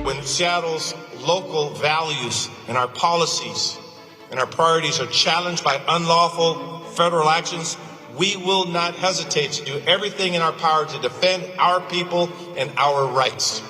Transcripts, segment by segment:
when Seattle's local values and our policies and our priorities are challenged by unlawful federal actions, we will not hesitate to do everything in our power to defend our people and our rights.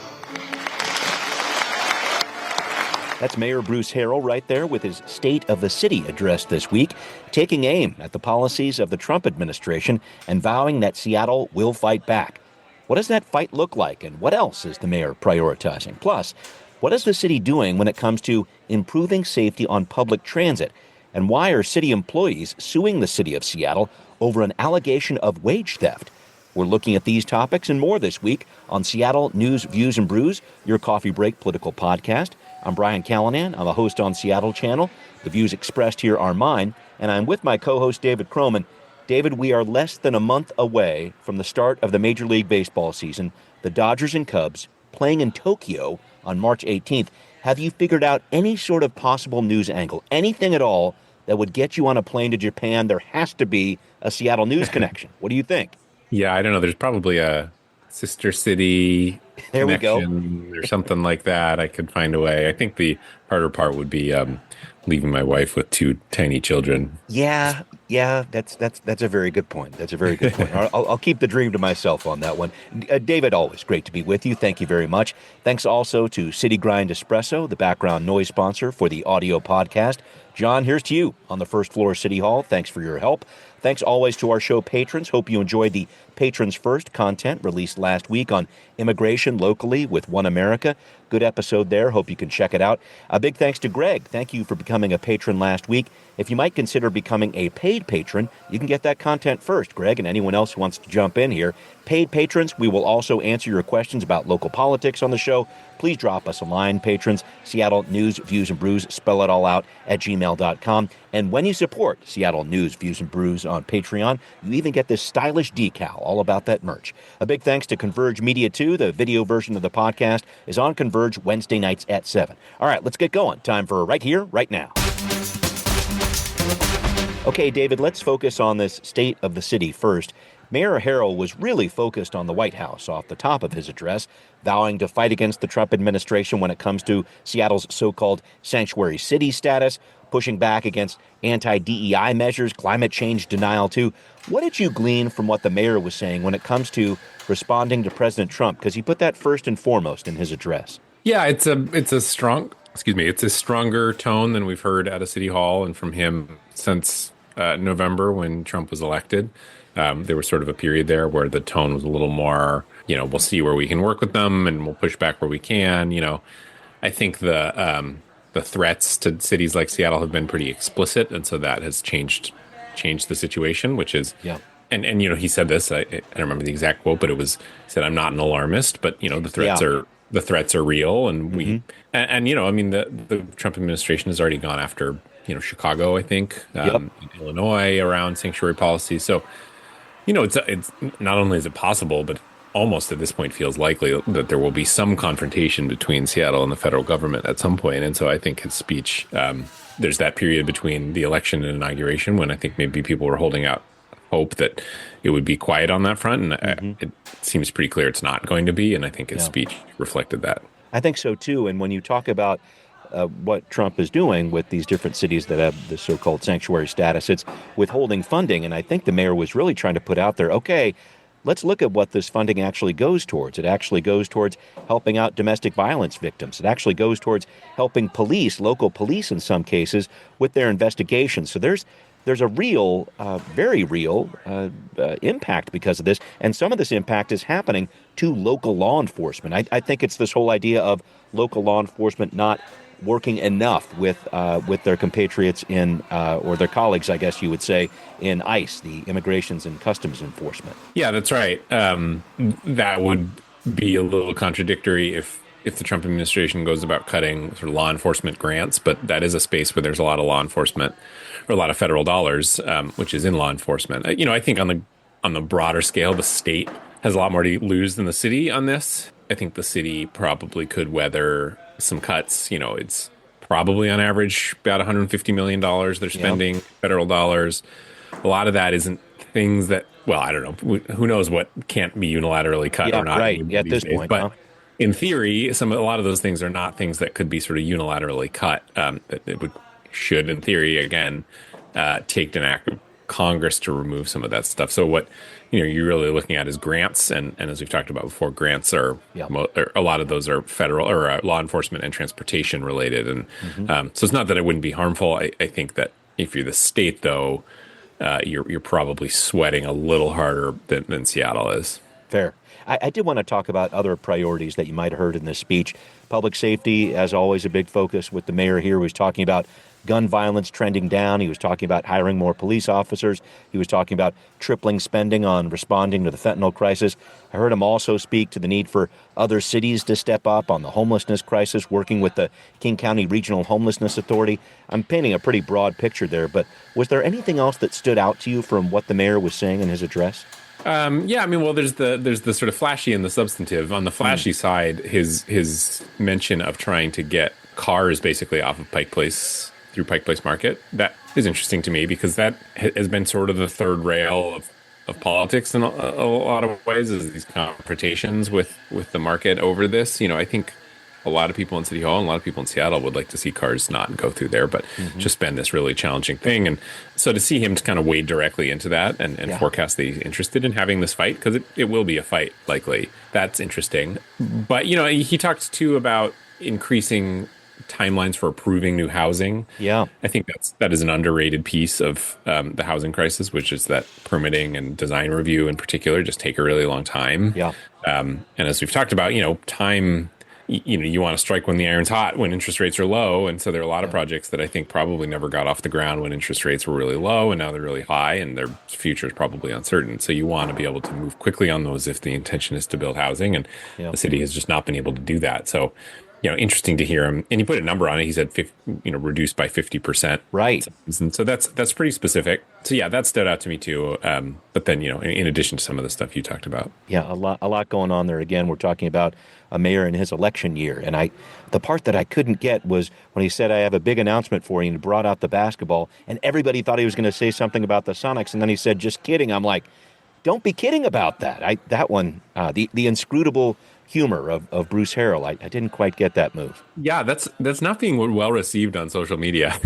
That's Mayor Bruce Harrell right there with his State of the City address this week, taking aim at the policies of the Trump administration and vowing that Seattle will fight back. What does that fight look like, and what else is the mayor prioritizing? Plus, what is the city doing when it comes to improving safety on public transit? And why are city employees suing the city of Seattle over an allegation of wage theft? We're looking at these topics and more this week on Seattle News, Views, and Brews, your coffee break political podcast. I'm Brian Callanan. I'm a host on Seattle Channel. The views expressed here are mine, and I'm with my co-host David Croman. David, we are less than a month away from the start of the Major League Baseball season, the Dodgers and Cubs playing in Tokyo on March 18th. Have you figured out any sort of possible news angle, anything at all that would get you on a plane to Japan? There has to be a Seattle news connection. What do you think? Yeah, I don't know. There's probably a sister city there connection or something like that. I could find a way. I think the harder part would be leaving my wife with two tiny children. Yeah, that's a very good point. That's a very good point. I'll keep the dream to myself on that one. David, always great to be with you. Thank you very much. Thanks also to City Grind Espresso, the background noise sponsor for the audio podcast. John, here's to you on the first floor of City Hall. Thanks for your help. Thanks always to our show patrons. Hope you enjoyed the Patrons First content released last week on immigration locally with One America. Good episode there. Hope you can check it out. A big thanks to Greg. Thank you for becoming a patron last week. If you might consider becoming a paid patron, you can get that content first, Greg, and anyone else who wants to jump in here. Paid patrons, we will also answer your questions about local politics on the show. Please drop us a line, patrons. Seattle News, Views, and Brews, spell it all out at gmail.com. And when you support Seattle News, Views, and Brews on Patreon, you even get this stylish decal, all about that merch. A big thanks to Converge Media, too. The video version of the podcast is on Converge Wednesday nights at 7. All right, let's get going. Time for Right Here, Right Now. Okay, David, let's focus on this State of the City first. Mayor Harrell was really focused on the White House off the top of his address, vowing to fight against the Trump administration when it comes to Seattle's so-called sanctuary city status, pushing back against anti-DEI measures, climate change denial, too. What did you glean from what the mayor was saying when it comes to responding to President Trump? Because he put that first and foremost in his address. Yeah, it's a stronger tone than we've heard out of City Hall and from him since November when Trump was elected. There was sort of a period there where the tone was a little more, we'll see where we can work with them and we'll push back where we can. I think the threats to cities like Seattle have been pretty explicit, and so that has changed the situation, which is, yeah. And he said this, I don't remember the exact quote, but he said, "I'm not an alarmist, but the threats are real," and we the Trump administration has already gone after Chicago, I think, Illinois around sanctuary policy. So it's not only is it possible, but almost at this point feels likely that there will be some confrontation between Seattle and the federal government at some point. And so I think his speech, there's that period between the election and inauguration when I think maybe people were holding out hope that it would be quiet on that front. And it seems pretty clear it's not going to be. And I think his speech reflected that. I think so, too. And when you talk about what Trump is doing with these different cities that have the so-called sanctuary status, it's withholding funding. And I think the mayor was really trying to put out there, okay, let's look at what this funding actually goes towards. It actually goes towards helping out domestic violence victims. It actually goes towards helping police, local police in some cases, with their investigations. So there's a real, very real impact because of this. And some of this impact is happening to local law enforcement. I think it's this whole idea of local law enforcement not working enough with their compatriots in, or their colleagues, I guess you would say, in ICE, the Immigrations and Customs Enforcement. Yeah, that's right. That would be a little contradictory if the Trump administration goes about cutting sort of law enforcement grants, but that is a space where there's a lot of law enforcement or a lot of federal dollars, which is in law enforcement. I think on the broader scale, the state has a lot more to lose than the city on this. I think the city probably could weather some cuts. It's probably on average about $150 million they're spending federal dollars. A lot of that isn't things that, well, I don't know. Who knows what can't be unilaterally cut or not. Right. At this point, in theory, a lot of those things are not things that could be sort of unilaterally cut. That it should, in theory, again, take an act of Congress to remove some of that stuff. So what you're really looking at is grants, and as we've talked about before, grants are a lot of those are federal or law enforcement and transportation related, and so it's not that it wouldn't be harmful. I think that if you're the state, though, you're probably sweating a little harder than Seattle is. Fair. I did want to talk about other priorities that you might have heard in this speech. Public safety, as always, a big focus with the mayor here. He was talking about gun violence trending down. He was talking about hiring more police officers. He was talking about tripling spending on responding to the fentanyl crisis. I heard him also speak to the need for other cities to step up on the homelessness crisis, working with the King County Regional Homelessness Authority. I'm painting a pretty broad picture there, but was there anything else that stood out to you from what the mayor was saying in his address? Yeah, I mean, well, there's the sort of flashy and the substantive. On the flashy side, his mention of trying to get cars basically off of Pike Place through Pike Place Market, that is interesting to me because that has been sort of the third rail of politics in a lot of ways, is these confrontations with the market over this. I think a lot of people in City Hall and a lot of people in Seattle would like to see cars not go through there, but just been this really challenging thing. And so to see him to kind of wade directly into that and forecast that he's interested in having this fight, because it will be a fight likely, that's interesting. But, he talked too about increasing timelines for approving new housing. Yeah. I think that is an underrated piece of the housing crisis, which is that permitting and design review in particular just take a really long time. Yeah. And as we've talked about, time, you want to strike when the iron's hot, when interest rates are low. And so there are a lot of projects that I think probably never got off the ground when interest rates were really low, and now they're really high and their future is probably uncertain. So you want to be able to move quickly on those if the intention is to build housing, and the city has just not been able to do that. So, interesting to hear him. And he put a number on it. He said, reduced by 50%. Right. And so that's pretty specific. So yeah, that stood out to me too. But then, in addition to some of the stuff you talked about. Yeah, a lot going on there. Again, we're talking about a mayor in his election year. And the part that I couldn't get was when he said, I have a big announcement for you, and he brought out the basketball, and everybody thought he was going to say something about the Sonics. And then he said, just kidding. I'm like, don't be kidding about that. That one, the inscrutable humor of Bruce Harrell, I didn't quite get that move. Yeah, that's not being well received on social media.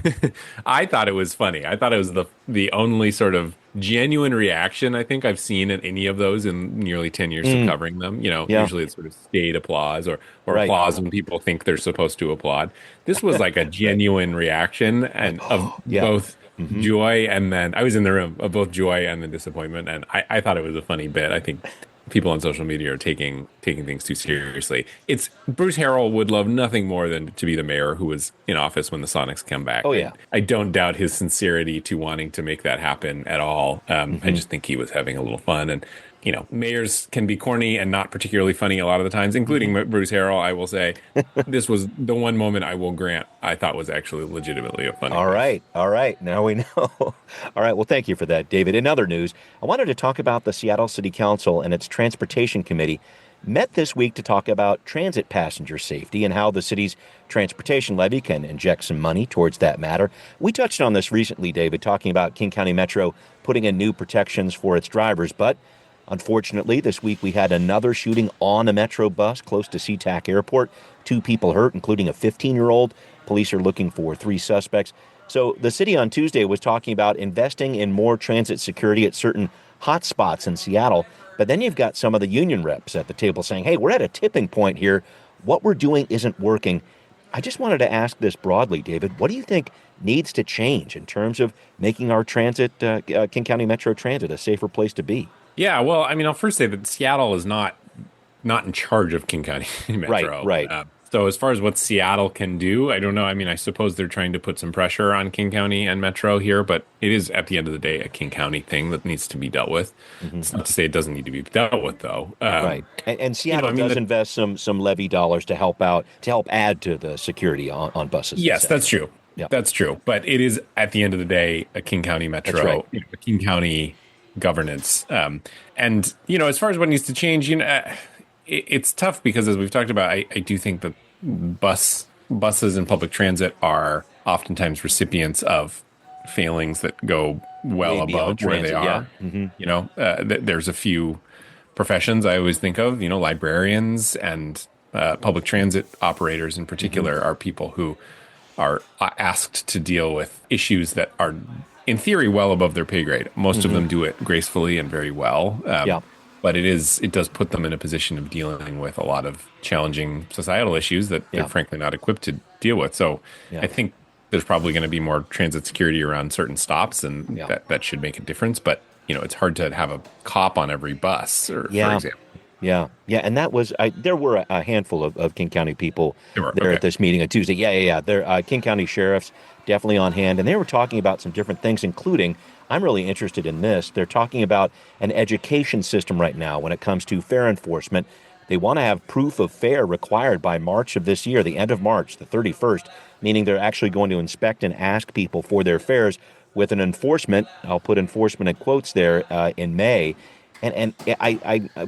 I thought it was funny. I thought it was the only sort of genuine reaction I think I've seen at any of those in nearly 10 years of covering them. Usually it's sort of staid applause or applause when people think they're supposed to applaud. This was like a genuine reaction and of both joy, and then I was in the room of both joy and the disappointment, and I thought it was a funny bit. I think people on social media are taking things too seriously. It's Bruce Harrell would love nothing more than to be the mayor who was in office when the Sonics come back. Oh yeah, I don't doubt his sincerity to wanting to make that happen at all. I just think he was having a little fun, and mayors can be corny and not particularly funny a lot of the times, including Bruce Harrell. I will say this was the one moment I will grant I thought was actually legitimately a funny. All right. Now we know. All right. Well, thank you for that, David. In other news, I wanted to talk about the Seattle City Council and its Transportation Committee met this week to talk about transit passenger safety and how the city's transportation levy can inject some money towards that matter. We touched on this recently, David, talking about King County Metro putting in new protections for its drivers, but unfortunately, this week we had another shooting on a Metro bus close to SeaTac Airport. 2 people hurt, including a 15-year-old. Police are looking for 3 suspects. So the city on Tuesday was talking about investing in more transit security at certain hot spots in Seattle. But then you've got some of the union reps at the table saying, hey, we're at a tipping point here. What we're doing isn't working. I just wanted to ask this broadly, David. What do you think needs to change in terms of making our transit, King County Metro Transit, a safer place to be? Yeah, well, I mean, I'll first say that Seattle is not in charge of King County Metro. Right. So as far as what Seattle can do, I don't know. I mean, I suppose they're trying to put some pressure on King County and Metro here, but it is, at the end of the day, a King County thing that needs to be dealt with. It's not to say it doesn't need to be dealt with, though. Right. And Seattle does invest some levy dollars to help add to the security on buses. Yes, that's true. Yeah. That's true. But it is, at the end of the day, a King County Metro, a King County governance. And, as far as what needs to change, it's tough because, as we've talked about, I do think that buses and public transit are oftentimes recipients of failings that go well above where they are. Yeah. There's a few professions I always think of, librarians and public transit operators in particular are people who are asked to deal with issues that are, in theory, well above their pay grade. Most of them do it gracefully and very well. But it does put them in a position of dealing with a lot of challenging societal issues that they're frankly not equipped to deal with. So I think there's probably going to be more transit security around certain stops, and that should make a difference. But, it's hard to have a cop on every bus, for example. Yeah, and that was there were a handful of King County people there at this meeting on Tuesday. There, King County sheriffs definitely on hand, and they were talking about some different things, including, I'm really interested in this. They're talking about an education system right now when it comes to fare enforcement. They want to have proof of fare required by March of this year, the end of March, the 31st, meaning they're actually going to inspect and ask people for their fares with an enforcement. I'll put enforcement in quotes there in May. And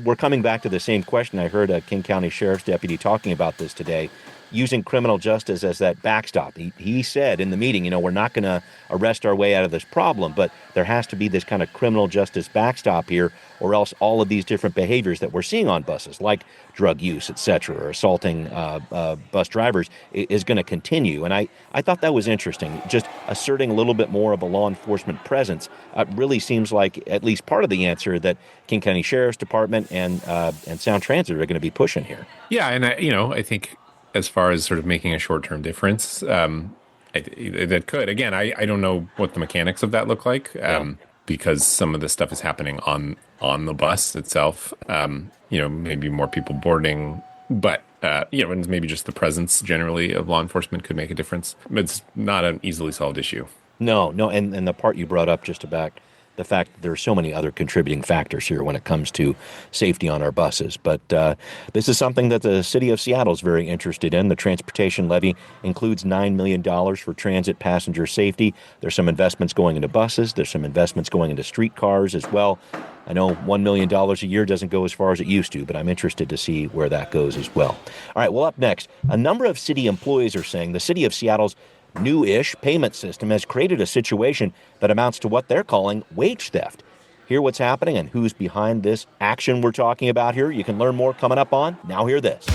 we're coming back to the same question. I heard a King County Sheriff's deputy talking about this today, using criminal justice as that backstop. He said in the meeting, we're not going to arrest our way out of this problem, but there has to be this kind of criminal justice backstop here, or else all of these different behaviors that we're seeing on buses, like drug use, et cetera, or assaulting bus drivers, is going to continue. And I thought that was interesting. Just asserting a little bit more of a law enforcement presence really seems like at least part of the answer that King County Sheriff's Department and Sound Transit are going to be pushing here. Yeah, and I think as far as sort of making a short-term difference, that could. Again, I don't know what the mechanics of that look like, because some of this stuff is happening on the bus itself. Maybe more people boarding, but and maybe just the presence generally of law enforcement could make a difference. It's not an easily solved issue. No, and the part you brought up just about the fact that there are so many other contributing factors here when it comes to safety on our buses. But this is something that the city of Seattle is very interested in. The transportation levy includes $9 million for transit passenger safety. There's some investments going into buses. There's some investments going into streetcars as well. I know $1 million a year doesn't go as far as it used to, but I'm interested to see where that goes as well. All right, well, up next, a number of city employees are saying the city of Seattle's new-ish payment system has created a situation that amounts to what they're calling wage theft. Hear what's happening and who's behind this action we're talking about here. You can learn more coming up on Now Hear This.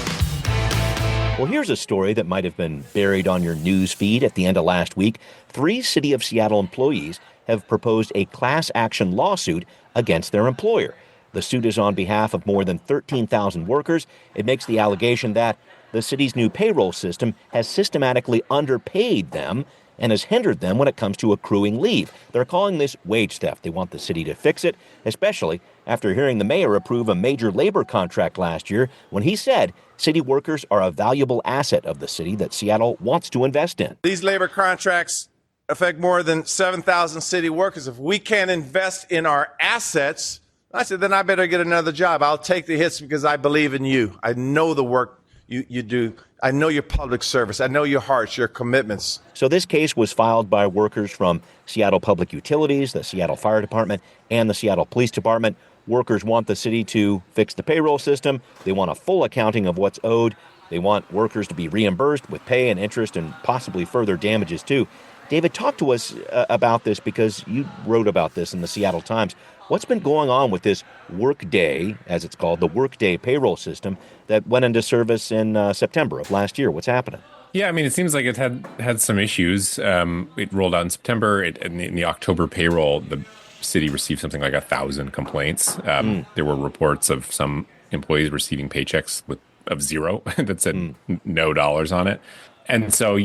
Well, here's a story that might have been buried on your news feed at the end of last week. 3 City of Seattle employees have proposed a class action lawsuit against their employer. The suit is on behalf of more than 13,000 workers. It makes the allegation that the city's new payroll system has systematically underpaid them and has hindered them when it comes to accruing leave. They're calling this wage theft. They want the city to fix it, especially after hearing the mayor approve a major labor contract last year when he said city workers are a valuable asset of the city that Seattle wants to invest in. These labor contracts affect more than 7,000 city workers. If we can't invest in our assets, I said, then I better get another job. I'll take the hits because I believe in you. I know the work you do. I know your public service. I know your hearts, your commitments. So this case was filed by workers from Seattle Public Utilities, the Seattle Fire Department, and the Seattle Police Department. Workers want the city to fix the payroll system. They want a full accounting of what's owed. They want workers to be reimbursed with pay and interest and possibly further damages too. David, talk to us about this because you wrote about this in the Seattle Times. What's been going on with this Workday, as it's called, the Workday payroll system that went into service in September of last year? What's happening? Yeah, I mean, it seems like it had some issues. It rolled out in September. In the October payroll, the city received something like 1,000 complaints. There were reports of some employees receiving paychecks of zero that said no dollars on it. And so,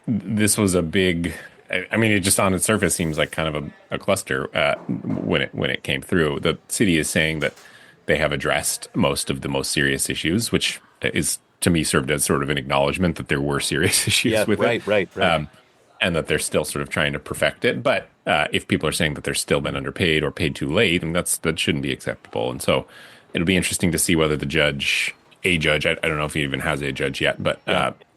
this was a big... it just on its surface seems like kind of a cluster when it came through. The city is saying that they have addressed most of the most serious issues, which is to me served as sort of an acknowledgement that there were serious issues with it. Right. And that they're still sort of trying to perfect it. But if people are saying that they're still been underpaid or paid too late, then that shouldn't be acceptable. And so it'll be interesting to see whether the judge, I don't know if he even has a judge yet, but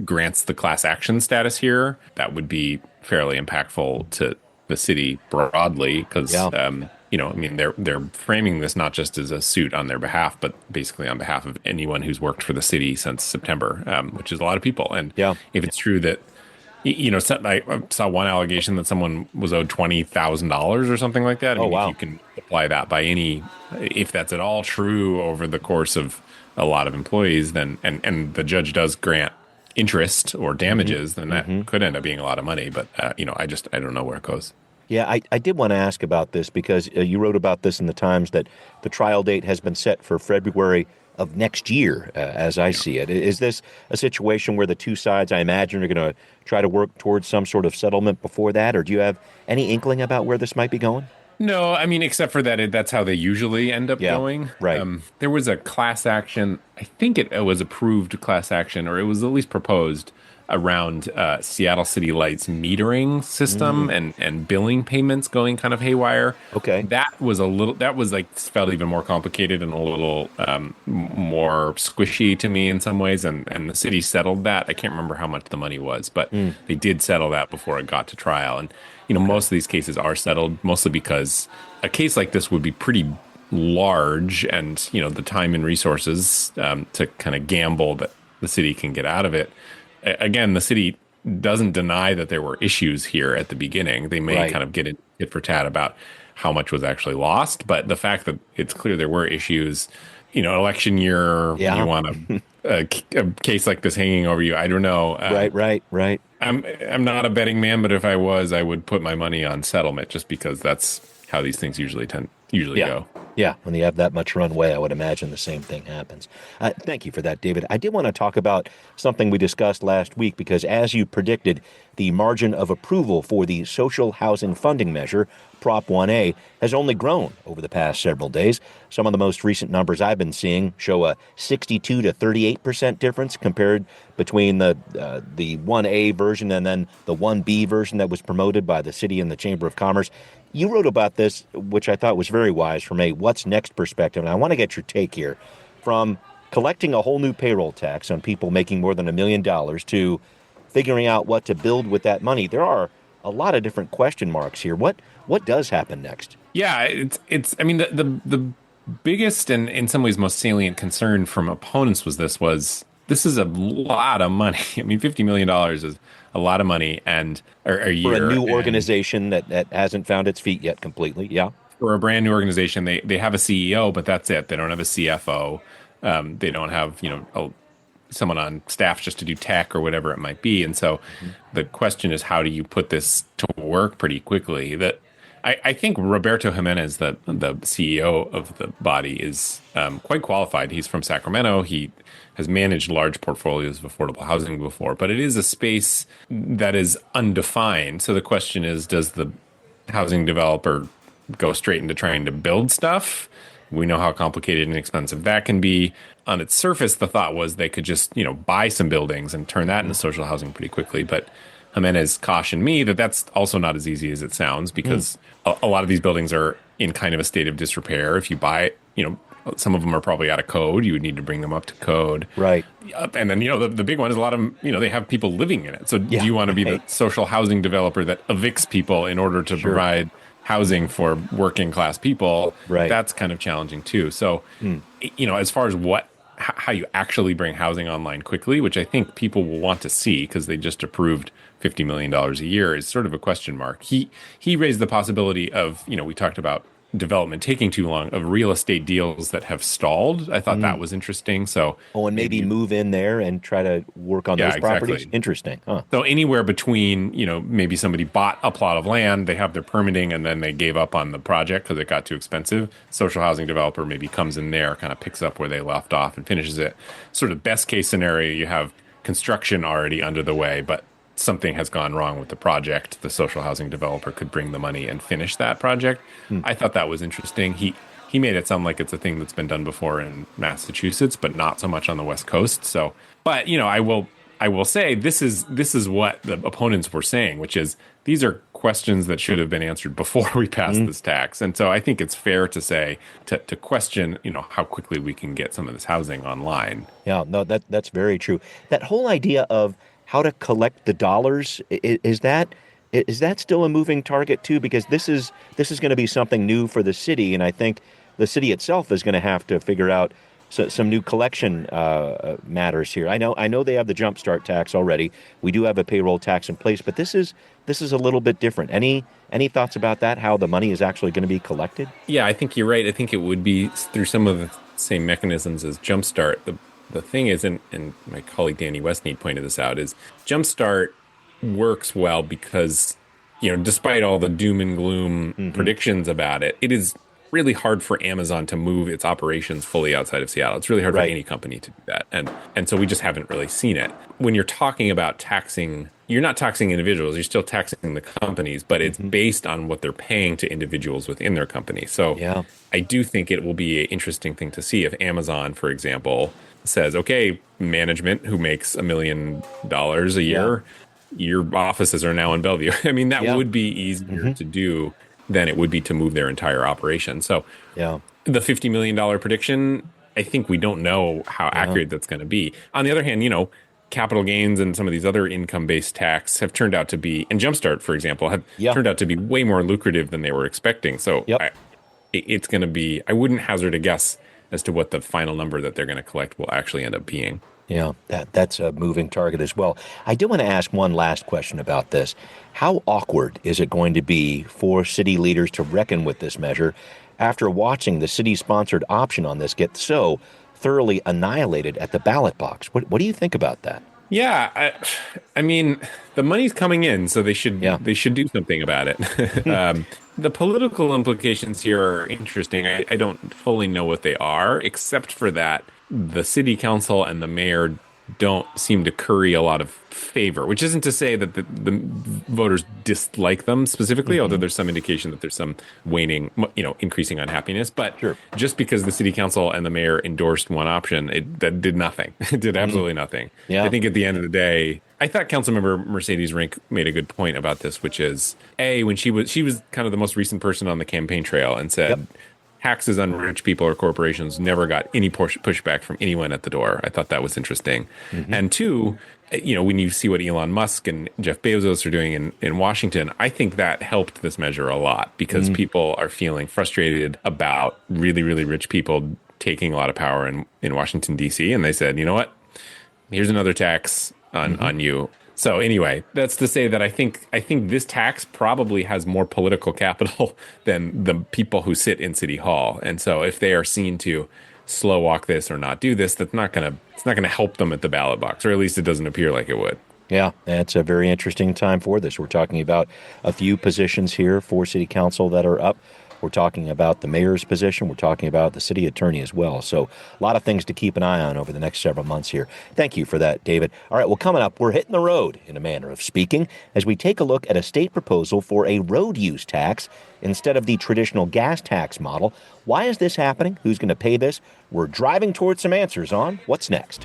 grants the class action status here. That would be fairly impactful to the city broadly because, they're framing this not just as a suit on their behalf, but basically on behalf of anyone who's worked for the city since September, which is a lot of people. And if it's true that, I saw one allegation that someone was owed $20,000 or something like that. If you can apply that by if that's at all true over the course of a lot of employees, then and the judge does grant interest or damages, then that could end up being a lot of money. But I don't know where it goes. Yeah, I did want to ask about this because you wrote about this in the Times that the trial date has been set for February of next year, as I see it. Is this a situation where the two sides, I imagine, are going to try to work towards some sort of settlement before that, or do you have any inkling about where this might be going? No, I mean, except for that, that's how they usually end up going. Right. There was a class action. I think it was approved class action, or it was at least proposed around Seattle City Lights metering system and billing payments going kind of haywire. Okay. That was like felt even more complicated and a little more squishy to me in some ways. And the city settled that. I can't remember how much the money was, but they did settle that before it got to trial. And most of these cases are settled mostly because a case like this would be pretty large, and the time and resources to kind of gamble that the city can get out of it. Again, the city doesn't deny that there were issues here at the beginning. They may kind of get it for tat about how much was actually lost, but the fact that it's clear there were issues, election year, you want a case like this hanging over you. I don't know. Right. I'm not a betting man, but if I was, I would put my money on settlement just because that's how these things usually go. Yeah, when you have that much runway, I would imagine the same thing happens. Thank you for that, David. I did want to talk about something we discussed last week because, as you predicted, the margin of approval for the social housing funding measure, Prop 1A, has only grown over the past several days. Some of the most recent numbers I've been seeing show a 62 to 38% difference compared between the 1A version and then the 1B version that was promoted by the city and the Chamber of Commerce. You wrote about this, which I thought was very wise from a what's next perspective, and I want to get your take here. From collecting a whole new payroll tax on people making more than $1 million to figuring out what to build with that money, there are a lot of different question marks here. What does happen next? Yeah, it's. I mean, the biggest and in some ways most salient concern from opponents was this is a lot of money. I mean, $50 million is a lot of money, and a year for a new organization that hasn't found its feet yet completely. Yeah, for a brand new organization, they have a CEO, but that's it. They don't have a CFO. They don't have someone on staff just to do tech or whatever it might be. And so the question is, how do you put this to work pretty quickly? That I think Roberto Jimenez, the CEO of the body, is quite qualified. He's from Sacramento. He has managed large portfolios of affordable housing before, but it is a space that is undefined. So the question is, does the housing developer go straight into trying to build stuff? We know how complicated and expensive that can be. On its surface, the thought was they could just, buy some buildings and turn that into social housing pretty quickly. But Jimenez cautioned me that that's also not as easy as it sounds, because a lot of these buildings are in kind of a state of disrepair. If you buy, some of them are probably out of code. You would need to bring them up to code. Right. And then, the big one is a lot of them, they have people living in it. So do you want to be the social housing developer that evicts people in order to provide housing for working class people? Right. That's kind of challenging too. So, as far as how you actually bring housing online quickly, which I think people will want to see because they just approved $50 million a year, is sort of a question mark. He raised the possibility of, we talked about development taking too long, of real estate deals that have stalled. I thought that was interesting. So, and maybe move in there and try to work on those properties. Exactly. Interesting. Huh. So anywhere between, maybe somebody bought a plot of land, they have their permitting, and then they gave up on the project because it got too expensive. Social housing developer maybe comes in there, kind of picks up where they left off and finishes it. Sort of best case scenario, you have construction already under the way, but something has gone wrong with the project. The social housing developer could bring the money and finish that project. I thought that was interesting. He made it sound like it's a thing that's been done before in Massachusetts, but not so much on the West Coast. So, but I will say this is what the opponents were saying, which is these are questions that should have been answered before we passed this tax. And so I think it's fair to say to question, how quickly we can get some of this housing online. Yeah, no, that's very true. That whole idea of how to collect the dollars, is that still a moving target too? Because this is going to be something new for the city, and I think the city itself is going to have to figure out some new collection matters here. I know they have the jumpstart tax already. We do have a payroll tax in place, but this is a little bit different. Any thoughts about that? How the money is actually going to be collected? Yeah, I think you're right. I think it would be through some of same mechanisms as Jumpstart. The thing is, and my colleague Danny Westmead pointed this out, is Jumpstart works well because, despite all the doom and gloom predictions about it, it is really hard for Amazon to move its operations fully outside of Seattle. It's really hard for any company to do that. And so we just haven't really seen it. When you're talking about taxing, you're not taxing individuals, you're still taxing the companies, but it's based on what they're paying to individuals within their company. So I do think it will be an interesting thing to see if Amazon, for example, says, okay, management who makes $1 million a year, your offices are now in Bellevue. I mean, that would be easier to do than it would be to move their entire operation. So the $50 million prediction, I think we don't know how accurate that's going to be. On the other hand, capital gains and some of these other income-based tax have turned out to be, and Jumpstart, for example, have turned out to be way more lucrative than they were expecting. So it's going to be, I wouldn't hazard a guess as to what the final number that they're going to collect will actually end up being. Yeah, that's a moving target as well. I do want to ask one last question about this. How awkward is it going to be for city leaders to reckon with this measure after watching the city-sponsored option on this get so thoroughly annihilated at the ballot box? What do you think about that? Yeah, I mean, the money's coming in, so they should do something about it. The political implications here are interesting. I don't fully know what they are, except for that the city council and the mayor don't seem to curry a lot of favor, which isn't to say that the voters dislike them specifically, although there's some indication that there's some waning, increasing unhappiness. But just because the city council and the mayor endorsed one option, that did nothing. It did absolutely nothing. I think at the end of the day, I thought Councilmember Mercedes Rink made a good point about this, which is, when she was kind of the most recent person on the campaign trail and said, taxes on rich people or corporations never got any pushback from anyone at the door. I thought that was interesting. And two, when you see what Elon Musk and Jeff Bezos are doing in Washington, I think that helped this measure a lot because people are feeling frustrated about really, really rich people taking a lot of power in Washington, D.C. And they said, you know what? Here's another tax on you. So anyway, that's to say that I think this tax probably has more political capital than the people who sit in City Hall. And so if they are seen to slow walk this or not do this, it's not gonna help them at the ballot box, or at least it doesn't appear like it would. Yeah, it's a very interesting time for this. We're talking about a few positions here for City Council that are up. We're talking about the mayor's position. We're talking about the city attorney as well. So a lot of things to keep an eye on over the next several months here. Thank you for that, David. All right, well, coming up, we're hitting the road, in a manner of speaking, as we take a look at a state proposal for a road use tax instead of the traditional gas tax model. Why is this happening? Who's going to pay this? We're driving towards some answers on what's next.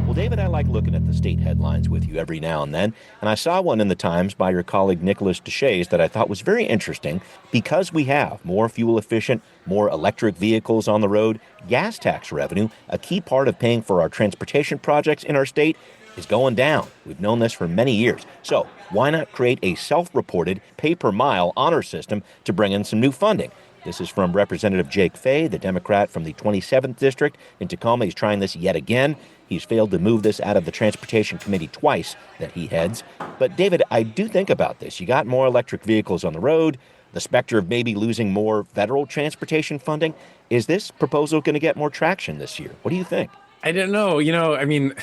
Well, David, I like looking at the state headlines with you every now and then, and I saw one in the Times by your colleague Nicholas Deshays that I thought was very interesting. Because we have more fuel-efficient, more electric vehicles on the road, gas tax revenue, a key part of paying for our transportation projects in our state, is going down. We've known this for many years. So why not create a self-reported pay-per-mile honor system to bring in some new funding? This is from Representative Jake Fay, the Democrat from the 27th District in Tacoma. He's trying this yet again. He's failed to move this out of the Transportation Committee twice that he heads. But, David, I do think about this. You got more electric vehicles on the road, the specter of maybe losing more federal transportation funding. Is this proposal going to get more traction this year? What do you think? I don't know. I mean,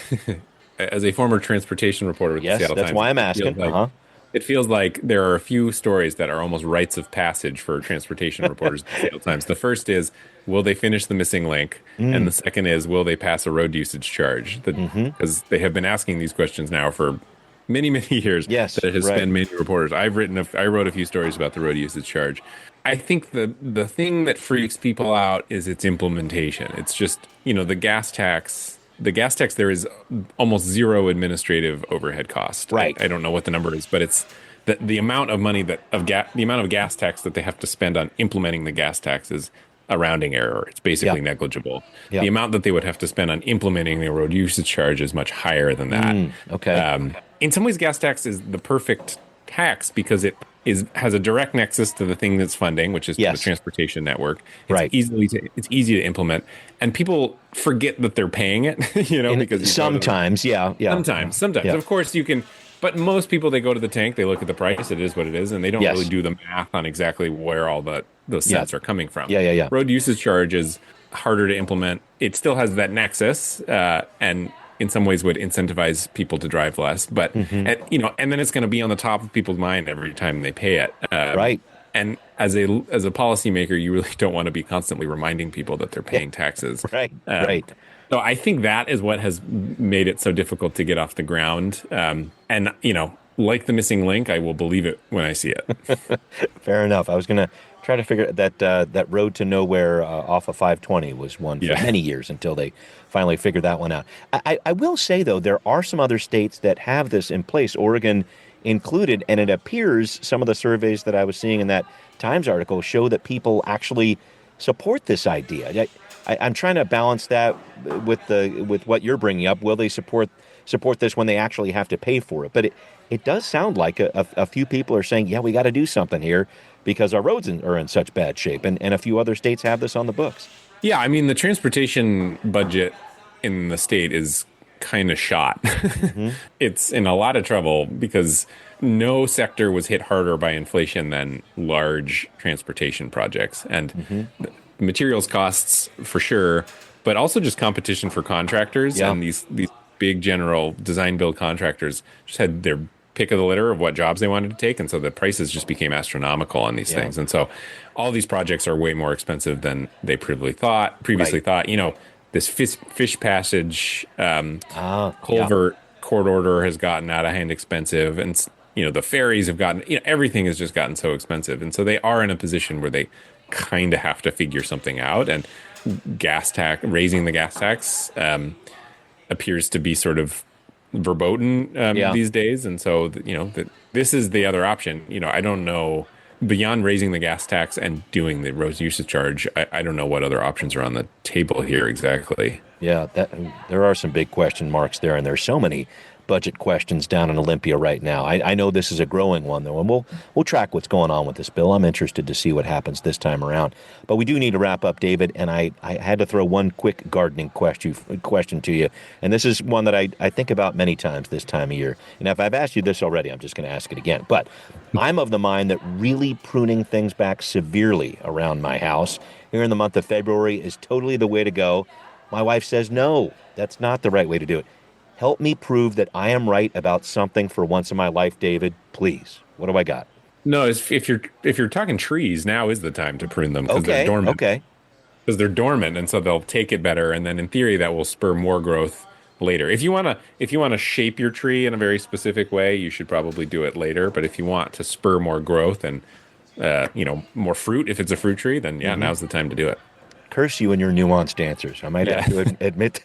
as a former transportation reporter with the Seattle Times, that's why I'm asking. It feels like there are a few stories that are almost rites of passage for transportation reporters at the Seattle Times. The first is, will they finish the missing link? And the second is, will they pass a road usage charge? Because they have been asking these questions now for many, many years. Yes, that has spent many reporters. I wrote a few stories about the road usage charge. I think the thing that freaks people out is its implementation. It's just, the gas tax. The gas tax, there is almost zero administrative overhead cost. Right. I don't know what the number is, but it's the amount of money the amount of gas tax that they have to spend on implementing the gas tax is a rounding error. It's basically negligible. The amount that they would have to spend on implementing the road usage charge is much higher than that. In some ways, gas tax is the perfect tax because it has a direct nexus to the thing that's funding, which is the transportation network. It's easy to implement, and people forget that they're paying it. Because sometimes. Sometimes. Of course, you can. But most people, they go to the tank, they look at the price, it is what it is, and they don't really do the math on exactly where all the those cents are coming from. Yeah. Road usage charge is harder to implement. It still has that nexus, and in some ways would incentivize people to drive less. But and then it's going to be on the top of people's mind every time they pay it. Right. And as a policymaker, you really don't want to be constantly reminding people that they're paying taxes. Right. Right. So I think that is what has made it so difficult to get off the ground. And like the missing link, I will believe it when I see it. Fair enough. I was going to try to figure that road to nowhere off of 520 was one for many years until they finally figured that one out. I will say, though, there are some other states that have this in place, Oregon included, and it appears some of the surveys that I was seeing in that Times article show that people actually support this idea. I'm trying to balance that with what you're bringing up. Will they support this when they actually have to pay for it? But it does sound like a few people are saying, yeah, we got to do something here because our roads are in such bad shape. And a few other states have this on the books. Yeah, I mean, the transportation budget in the state is kind of shot. It's in a lot of trouble because no sector was hit harder by inflation than large transportation projects. And materials costs for sure, but also just competition for contractors. And these big general design build contractors just had their pick of the litter of what jobs they wanted to take, and so the prices just became astronomical on these things. And so all these projects are way more expensive than they previously thought. This fish passage culvert court order has gotten out of hand expensive, and the ferries have gotten, everything has just gotten so expensive, and so they are in a position where they kind of have to figure something out. And raising the gas tax appears to be sort of verboten these days. And so, this is the other option. I don't know, beyond raising the gas tax and doing the road usage charge, I don't know what other options are on the table here exactly. Yeah, there are some big question marks there, and there's so many budget questions down in Olympia right now. I know this is a growing one, though, and we'll track what's going on with this bill. I'm interested to see what happens this time around. But we do need to wrap up, David, and I had to throw one quick gardening question to you, and this is one that I think about many times this time of year. And if I've asked you this already, I'm just going to ask it again. But I'm of the mind that really pruning things back severely around my house here in the month of February is totally the way to go. My wife says, no, that's not the right way to do it. Help me prove that I am right about something for once in my life, David. Please. What do I got? No, if you're talking trees, now is the time to prune them because they're dormant. Okay. Because they're dormant, and so they'll take it better, and then in theory that will spur more growth later. If you wanna shape your tree in a very specific way, you should probably do it later. But if you want to spur more growth and more fruit, if it's a fruit tree, then now's the time to do it. Curse you and your nuanced answers. I might have to admit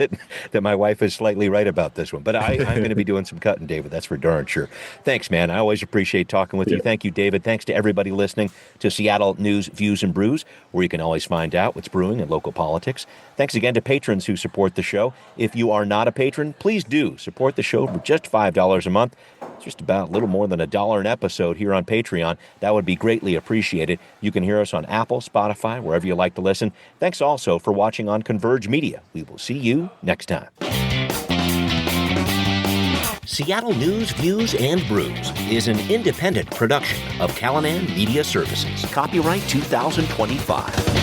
that my wife is slightly right about this one, but I'm going to be doing some cutting, David. That's for darn sure. Thanks, man. I always appreciate talking with you. Thank you, David. Thanks to everybody listening to Seattle News, Views, and Brews, where you can always find out what's brewing in local politics. Thanks again to patrons who support the show. If you are not a patron, please do support the show for just $5 a month. It's just about a little more than $1 an episode here on Patreon. That would be greatly appreciated. You can hear us on Apple, Spotify, wherever you like to listen. Thanks also for watching on Converge Media. We will see you next time. Seattle News, Views, and Brews is an independent production of Callanan Media Services. Copyright 2025.